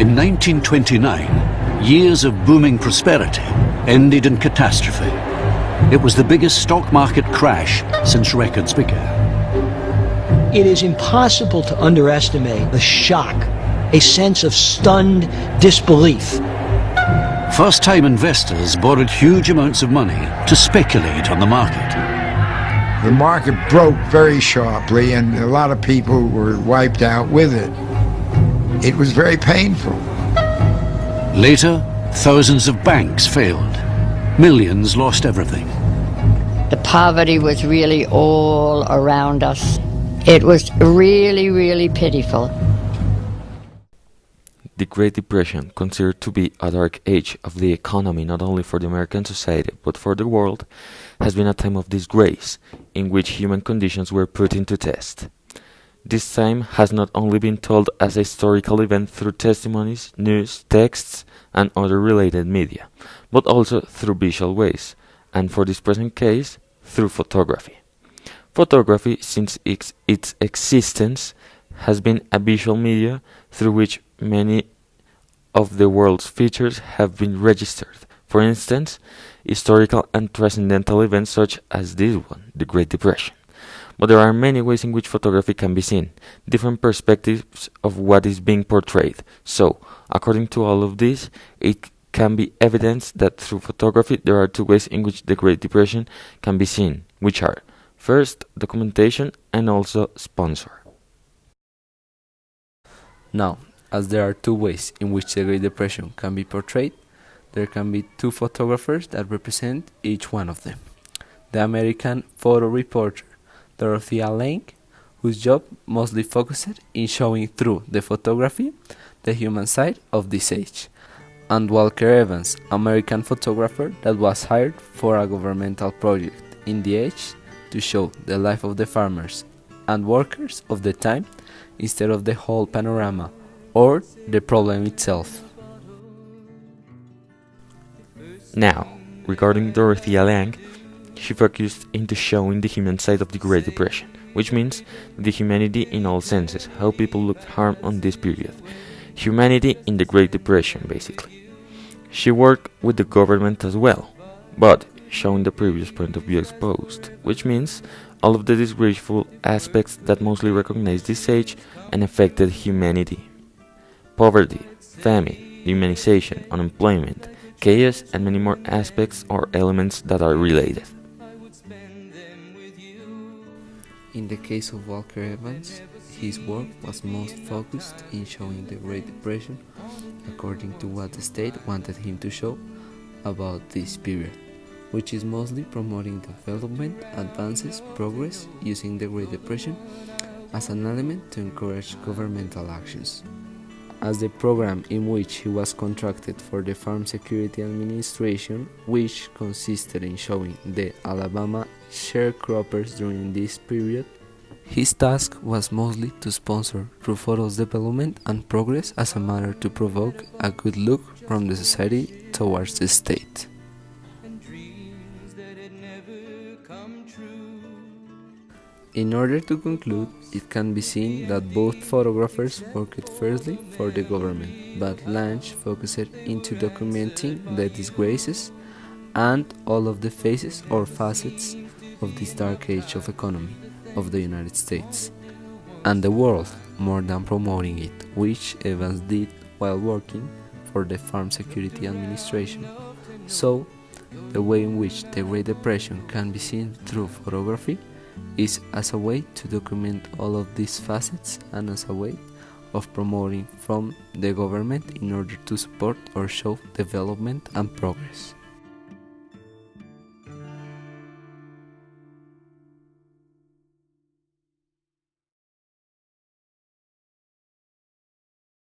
In 1929, years of booming prosperity ended in catastrophe. It was the biggest stock market crash since records began. It is impossible to underestimate the shock, a sense of stunned disbelief. First-time investors borrowed huge amounts of money to speculate on the market. The market broke very sharply and a lot of people were wiped out with it. It was very painful. Later, thousands of banks failed. Millions lost everything. The poverty was really all around us. It was really, really pitiful. The Great Depression, considered to be a dark age of the economy not only for the American society but for the world, has been a time of disgrace in which human conditions were put into test. This time has not only been told as a historical event through testimonies, news, texts, and other related media, but also through visual ways, and for this present case, through photography. Photography, since its existence, has been a visual media through which many of the world's features have been registered. For instance, historical and transcendental events such as this one, the Great Depression. But there are many ways in which photography can be seen, different perspectives of what is being portrayed. So, according to all of this, it can be evidenced that through photography there are two ways in which the Great Depression can be seen, which are, first, documentation and also sponsor. Now, as there are two ways in which the Great Depression can be portrayed, there can be two photographers that represent each one of them. The American photo reporter Dorothea Lange, whose job mostly focused in showing through the photography the human side of this age, and Walker Evans, American photographer that was hired for a governmental project in the age to show the life of the farmers and workers of the time instead of the whole panorama or the problem itself. Now, regarding Dorothea Lange, she focused into showing the human side of the Great Depression, which means the humanity in all senses, how people looked harm on this period. Humanity in the Great Depression, basically. She worked with the government as well, but showing the previous point of view exposed, which means all of the disgraceful aspects that mostly recognize this age and affected humanity. Poverty, famine, dehumanization, unemployment, chaos, and many more aspects or elements that are related. In the case of Walker Evans, his work was most focused in showing the Great Depression according to what the state wanted him to show about this period, which is mostly promoting development, advances, progress, using the Great Depression as an element to encourage governmental actions. As the program in which he was contracted for the Farm Security Administration, which consisted in showing the Alabama sharecroppers during this period, his task was mostly to sponsor through photos development and progress as a matter to provoke a good look from the society towards the state. In order to conclude, it can be seen that both photographers worked firstly for the government, but Lange focused into documenting the disgraces and all of the phases or facets of this dark age of economy of the United States and the world, more than promoting it, which Evans did while working for the Farm Security Administration. So, the way in which the Great Depression can be seen through photography is as a way to document all of these facets and as a way of promoting from the government in order to support or show development and progress.